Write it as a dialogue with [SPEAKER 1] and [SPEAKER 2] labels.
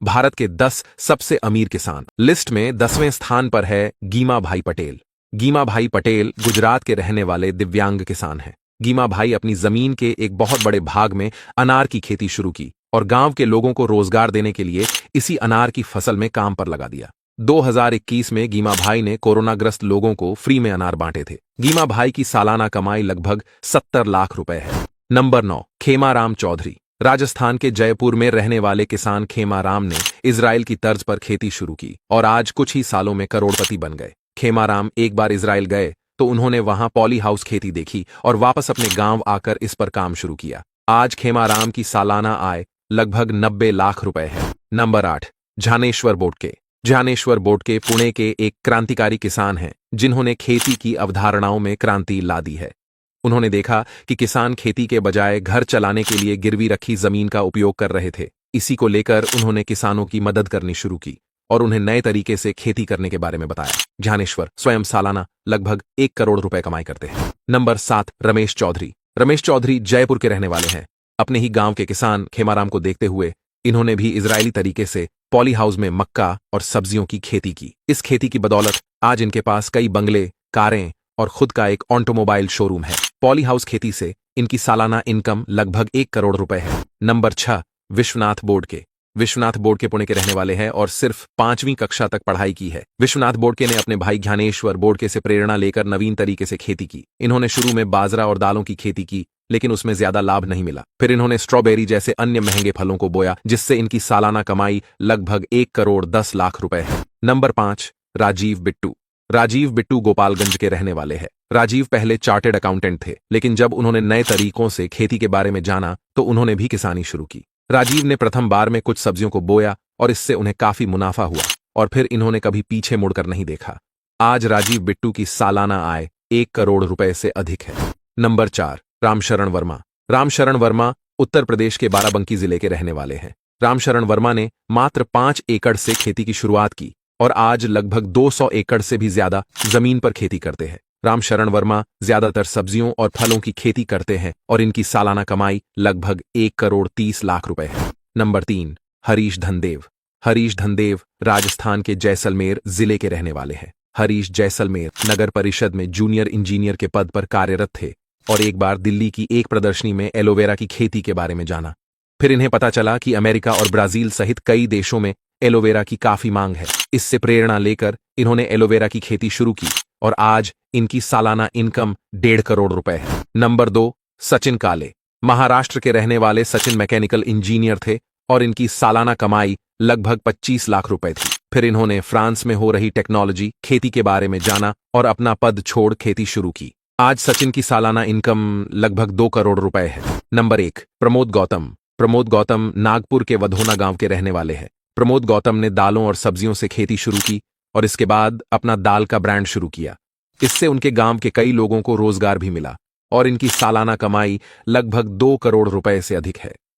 [SPEAKER 1] भारत के 10 सबसे अमीर किसान। लिस्ट में 10वें स्थान पर है गीमा भाई पटेल। गीमा भाई पटेल गुजरात के रहने वाले दिव्यांग किसान हैं। गीमा भाई अपनी जमीन के एक बहुत बड़े भाग में अनार की खेती शुरू की और गांव के लोगों को रोजगार देने के लिए इसी अनार की फसल में काम पर लगा दिया। 2021 में गीमा भाई ने कोरोनाग्रस्त लोगों को फ्री में अनार बांटे थे। गीमा भाई की सालाना कमाई लगभग 70 लाख रुपए है। नंबर 9, खेमाराम चौधरी। राजस्थान के जयपुर में रहने वाले किसान खेमाराम ने इजराइल की तर्ज पर खेती शुरू की और आज कुछ ही सालों में करोड़पति बन गए। खेमाराम एक बार इजराइल गए तो उन्होंने वहां पॉली हाउस खेती देखी और वापस अपने गांव आकर इस पर काम शुरू किया। आज खेमाराम की सालाना आय लगभग 90 लाख रुपए है। नंबर 8, ज्ञानेश्वर बोडके। ज्ञानेश्वर बोडके पुणे के एक क्रांतिकारी किसान हैं जिन्होंने खेती की अवधारणाओं में क्रांति ला दी है। उन्होंने देखा कि किसान खेती के बजाय घर चलाने के लिए गिरवी रखी जमीन का उपयोग कर रहे थे। इसी को लेकर उन्होंने किसानों की मदद करनी शुरू की और उन्हें नए तरीके से खेती करने के बारे में बताया। ज्ञानेश्वर स्वयं सालाना लगभग 1 करोड़ रुपए कमाई करते हैं। नंबर 7, रमेश चौधरी। रमेश चौधरी जयपुर के रहने वाले हैं। अपने ही गांव के किसान खेमाराम को देखते हुए इन्होंने भी इजरायली तरीके से पॉली हाउस में मक्का और सब्जियों की खेती की। इस खेती की बदौलत आज इनके पास कई बंगले, कारें और खुद का एक ऑटोमोबाइल शोरूम है। पॉली हाउस खेती से इनकी सालाना इनकम लगभग 1 करोड़ रुपए है। नंबर 6, विश्वनाथ बोडके। विश्वनाथ बोडके पुणे के रहने वाले हैं और सिर्फ 5वीं कक्षा तक पढ़ाई की है। विश्वनाथ बोडके ने अपने भाई ज्ञानेश्वर बोडके से प्रेरणा लेकर नवीन तरीके से खेती की। इन्होंने शुरू में बाजरा और दालों की खेती की, लेकिन उसमें ज्यादा लाभ नहीं मिला। फिर इन्होंने स्ट्रॉबेरी जैसे अन्य महंगे फलों को बोया, जिससे इनकी सालाना कमाई लगभग 1 करोड़ 10 लाख रुपए है। नंबर 5, राजीव बिट्टू। राजीव बिट्टू गोपालगंज के रहने वाले हैं। राजीव पहले चार्टेड अकाउंटेंट थे, लेकिन जब उन्होंने नए तरीकों से खेती के बारे में जाना तो उन्होंने भी किसानी शुरू की। राजीव ने प्रथम बार में कुछ सब्जियों को बोया और इससे उन्हें काफी मुनाफा हुआ और फिर इन्होंने कभी पीछे मुड़कर नहीं देखा। आज राजीव बिट्टू की सालाना आय 1 करोड़ रुपए से अधिक है। नंबर 4, रामशरण वर्मा। रामशरण वर्मा उत्तर प्रदेश के बाराबंकी जिले के रहने वाले हैं। रामशरण वर्मा ने मात्र 5 एकड़ से खेती की शुरुआत की और आज लगभग 200 एकड़ से भी ज्यादा जमीन पर खेती करते हैं। रामशरण वर्मा ज्यादातर सब्जियों और फलों की खेती करते हैं और इनकी सालाना कमाई लगभग 1 करोड़ 30 लाख रुपए है। नंबर 3, हरीश धनदेव। हरीश धनदेव राजस्थान के जैसलमेर जिले के रहने वाले हैं। हरीश जैसलमेर नगर परिषद में जूनियर इंजीनियर के पद पर कार्यरत थे और एक बार दिल्ली की एक प्रदर्शनी में एलोवेरा की खेती के बारे में जाना। फिर इन्हें पता चला कि अमेरिका और ब्राजील सहित कई देशों में एलोवेरा की काफी मांग है। इससे प्रेरणा लेकर इन्होंने एलोवेरा की खेती शुरू की और आज इनकी सालाना इनकम 1.5 करोड़ रुपए है। नंबर 2, सचिन काले। महाराष्ट्र के रहने वाले सचिन मैकेनिकल इंजीनियर थे और इनकी सालाना कमाई लगभग 25 लाख रुपए थी। फिर इन्होंने फ्रांस में हो रही टेक्नोलॉजी खेती के बारे में जाना और अपना पद छोड़ खेती शुरू की। आज सचिन की सालाना इनकम लगभग 2 करोड़ रुपए है। नंबर 1, प्रमोद गौतम। प्रमोद गौतम नागपुर के वधोना गांव के रहने वाले हैं। प्रमोद गौतम ने दालों और सब्जियों से खेती शुरू की और इसके बाद अपना दाल का ब्रांड शुरू किया। इससे उनके गांव के कई लोगों को रोजगार भी मिला और इनकी सालाना कमाई लगभग 2 करोड़ रुपए से अधिक है।